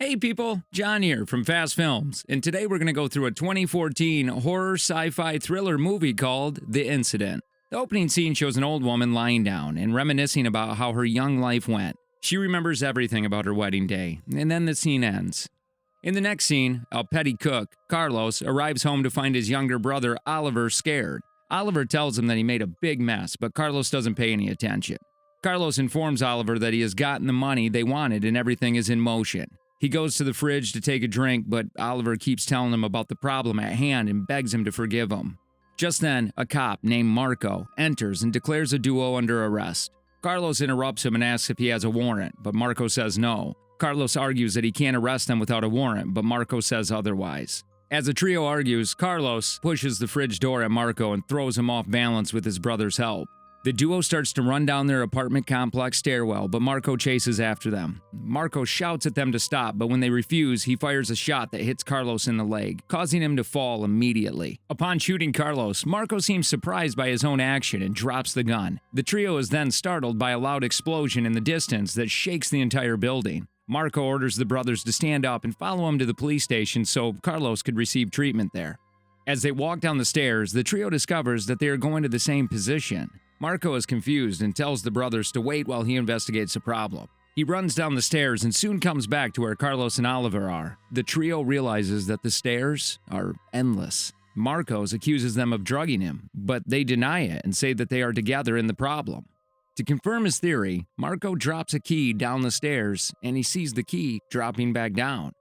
Hey people, John here from Fast Films, and today we're going to go through a 2014 horror sci-fi thriller movie called The Incident. The opening scene shows an old woman lying down and reminiscing about how her young life went. She remembers everything about her wedding day, and then the scene ends. In the next scene, a petty cook, Carlos, arrives home to find his younger brother, Oliver, scared. Oliver tells him that he made a big mess, but Carlos doesn't pay any attention. Carlos informs Oliver that he has gotten the money they wanted and everything is in motion. He goes to the fridge to take a drink, but Oliver keeps telling him about the problem at hand and begs him to forgive him. Just then, a cop named Marco enters and declares the duo under arrest. Carlos interrupts him and asks if he has a warrant, but Marco says no. Carlos argues that he can't arrest them without a warrant, but Marco says otherwise. As the trio argues, Carlos pushes the fridge door at Marco and throws him off balance with his brother's help. The duo starts to run down their apartment complex stairwell, but Marco chases after them. Marco shouts at them to stop, but when they refuse, he fires a shot that hits Carlos in the leg, causing him to fall immediately. Upon shooting Carlos, Marco seems surprised by his own action and drops the gun. The trio is then startled by a loud explosion in the distance that shakes the entire building. Marco orders the brothers to stand up and follow him to the police station so Carlos could receive treatment there. As they walk down the stairs, the trio discovers that they are going to the same position. Marco is confused and tells the brothers to wait while he investigates the problem. He runs down the stairs and soon comes back to where Carlos and Oliver are. The trio realizes that the stairs are endless. Marcos accuses them of drugging him, but they deny it and say that they are together in the problem. To confirm his theory, Marco drops a key down the stairs and he sees the key dropping back down.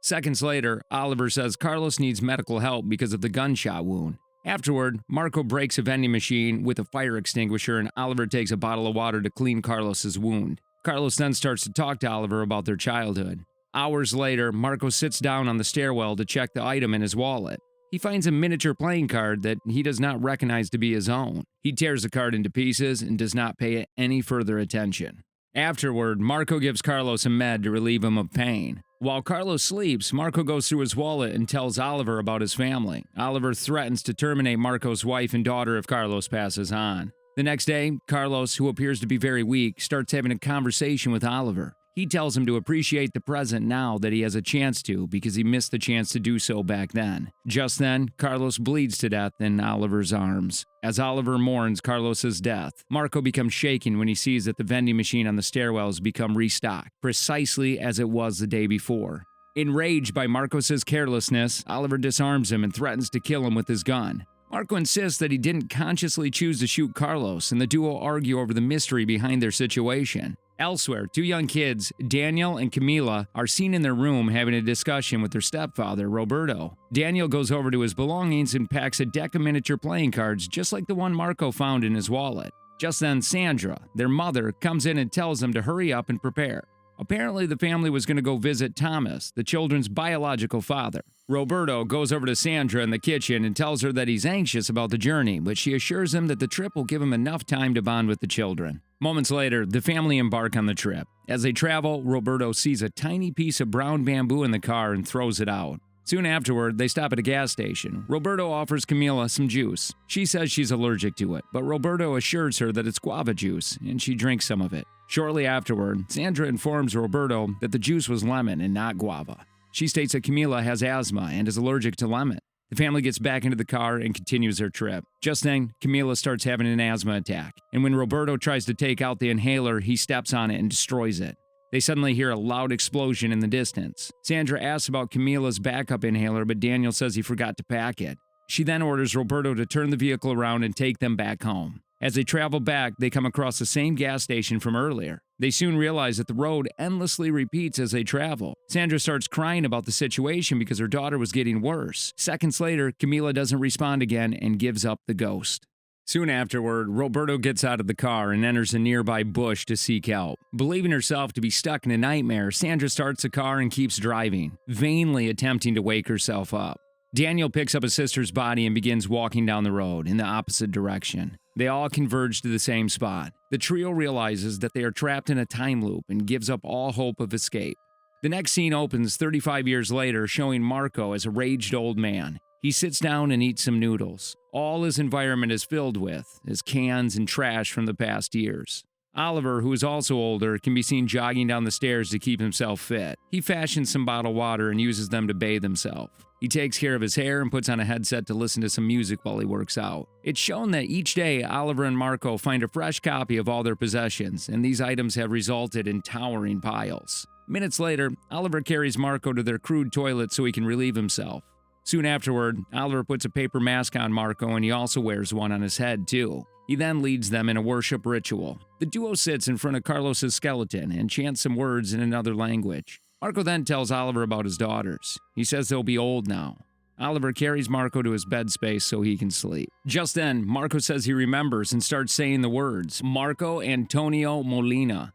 Seconds later, Oliver says Carlos needs medical help because of the gunshot wound. Afterward, Marco breaks a vending machine with a fire extinguisher and Oliver takes a bottle of water to clean Carlos's wound. Carlos then starts to talk to Oliver about their childhood. Hours later, Marco sits down on the stairwell to check the item in his wallet. He finds a miniature playing card that he does not recognize to be his own. He tears the card into pieces and does not pay it any further attention. Afterward, Marco gives Carlos a med to relieve him of pain. While Carlos sleeps, Marco goes through his wallet and tells Oliver about his family. Oliver threatens to terminate Marco's wife and daughter if Carlos passes on. The next day, Carlos, who appears to be very weak, starts having a conversation with Oliver. He tells him to appreciate the present now that he has a chance to because he missed the chance to do so back then. Just then, Carlos bleeds to death in Oliver's arms. As Oliver mourns Carlos's death, Marco becomes shaken when he sees that the vending machine on the stairwell has become restocked, precisely as it was the day before. Enraged by Marcos' carelessness, Oliver disarms him and threatens to kill him with his gun. Marco insists that he didn't consciously choose to shoot Carlos, and the duo argue over the mystery behind their situation. Elsewhere, two young kids, Daniel and Camila, are seen in their room having a discussion with their stepfather, Roberto. Daniel goes over to his belongings and packs a deck of miniature playing cards just like the one Marco found in his wallet. Just then, Sandra, their mother, comes in and tells them to hurry up and prepare. Apparently, the family was going to go visit Thomas, the children's biological father. Roberto goes over to Sandra in the kitchen and tells her that he's anxious about the journey, but she assures him that the trip will give him enough time to bond with the children. Moments later, the family embark on the trip. As they travel, Roberto sees a tiny piece of brown bamboo in the car and throws it out. Soon afterward, they stop at a gas station. Roberto offers Camila some juice. She says she's allergic to it, but Roberto assures her that it's guava juice, and she drinks some of it. Shortly afterward, Sandra informs Roberto that the juice was lemon and not guava. She states that Camila has asthma and is allergic to lemon. The family gets back into the car and continues their trip. Just then, Camila starts having an asthma attack, and when Roberto tries to take out the inhaler, he steps on it and destroys it. They suddenly hear a loud explosion in the distance. Sandra asks about Camila's backup inhaler, but Daniel says he forgot to pack it. She then orders Roberto to turn the vehicle around and take them back home. As they travel back, they come across the same gas station from earlier. They soon realize that the road endlessly repeats as they travel. Sandra starts crying about the situation because her daughter was getting worse. Seconds later, Camila doesn't respond again and gives up the ghost. Soon afterward, Roberto gets out of the car and enters a nearby bush to seek help. Believing herself to be stuck in a nightmare, Sandra starts the car and keeps driving, vainly attempting to wake herself up. Daniel picks up his sister's body and begins walking down the road in the opposite direction. They all converge to the same spot. The trio realizes that they are trapped in a time loop and gives up all hope of escape. The next scene opens 35 years later, showing Marco as a raged old man. He sits down and eats some noodles. All his environment is filled with is cans and trash from the past years. Oliver, who is also older, can be seen jogging down the stairs to keep himself fit. He fashions some bottled water and uses them to bathe himself. He takes care of his hair and puts on a headset to listen to some music while he works out. It's shown that each day, Oliver and Marco find a fresh copy of all their possessions, and these items have resulted in towering piles. Minutes later, Oliver carries Marco to their crude toilet so he can relieve himself. Soon afterward, Oliver puts a paper mask on Marco and he also wears one on his head too. He then leads them in a worship ritual. The duo sits in front of Carlos's skeleton and chants some words in another language. Marco then tells Oliver about his daughters. He says they'll be old now. Oliver carries Marco to his bed space so he can sleep. Just then, Marco says he remembers and starts saying the words, Marco Antonio Molina.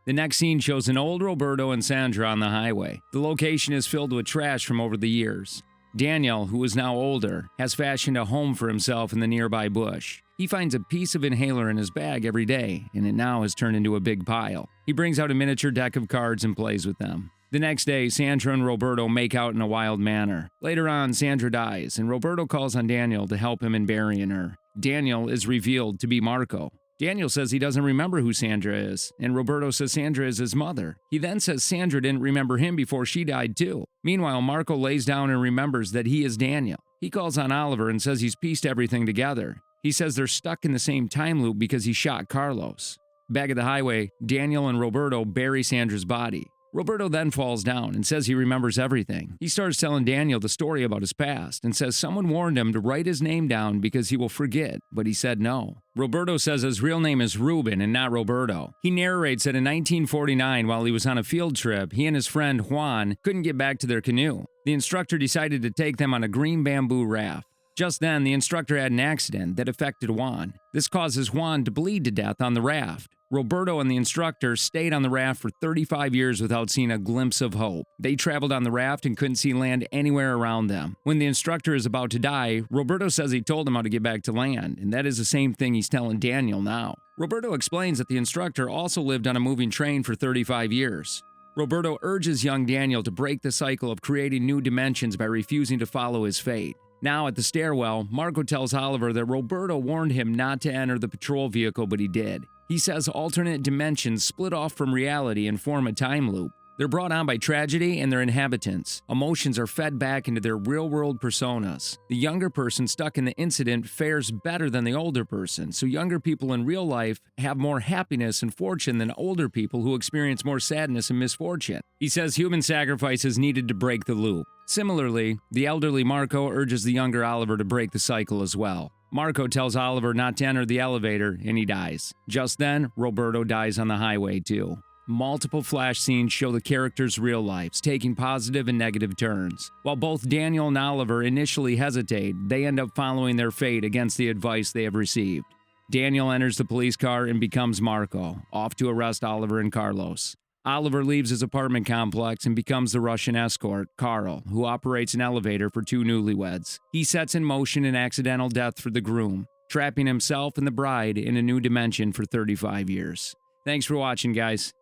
The next scene shows an old Roberto and Sandra on the highway. The location is filled with trash from over the years. Daniel, who is now older, has fashioned a home for himself in the nearby bush. He finds a piece of inhaler in his bag every day, and it now has turned into a big pile. He brings out a miniature deck of cards and plays with them. The next day, Sandra and Roberto make out in a wild manner. Later on, Sandra dies, and Roberto calls on Daniel to help him in burying her. Daniel is revealed to be Marco. Daniel says he doesn't remember who Sandra is, and Roberto says Sandra is his mother. He then says Sandra didn't remember him before she died too. Meanwhile, Marco lays down and remembers that he is Daniel. He calls on Oliver and says he's pieced everything together. He says they're stuck in the same time loop because he shot Carlos. Back at the highway, Daniel and Roberto bury Sandra's body. Roberto then falls down and says he remembers everything. He starts telling Daniel the story about his past and says someone warned him to write his name down because he will forget, but he said no. Roberto says his real name is Ruben and not Roberto. He narrates that in 1949, while he was on a field trip, he and his friend Juan couldn't get back to their canoe. The instructor decided to take them on a green bamboo raft. Just then, the instructor had an accident that affected Juan. This causes Juan to bleed to death on the raft. Roberto and the instructor stayed on the raft for 35 years without seeing a glimpse of hope. They traveled on the raft and couldn't see land anywhere around them. When the instructor is about to die, Roberto says he told him how to get back to land, and that is the same thing he's telling Daniel now. Roberto explains that the instructor also lived on a moving train for 35 years. Roberto urges young Daniel to break the cycle of creating new dimensions by refusing to follow his fate. Now at the stairwell, Marco tells Oliver that Roberto warned him not to enter the patrol vehicle, but he did. He says alternate dimensions split off from reality and form a time loop. They're brought on by tragedy and their inhabitants. Emotions are fed back into their real-world personas. The younger person stuck in the incident fares better than the older person, so younger people in real life have more happiness and fortune than older people who experience more sadness and misfortune. He says human sacrifice is needed to break the loop. Similarly, the elderly Marco urges the younger Oliver to break the cycle as well. Marco tells Oliver not to enter the elevator, and he dies. Just then, Roberto dies on the highway too. Multiple flash scenes show the characters' real lives, taking positive and negative turns. While both Daniel and Oliver initially hesitate, they end up following their fate against the advice they have received. Daniel enters the police car and becomes Marco, off to arrest Oliver and Carlos. Oliver leaves his apartment complex and becomes the Russian escort, Carl, who operates an elevator for two newlyweds. He sets in motion an accidental death for the groom, trapping himself and the bride in a new dimension for 35 years. Thanks for watching, guys.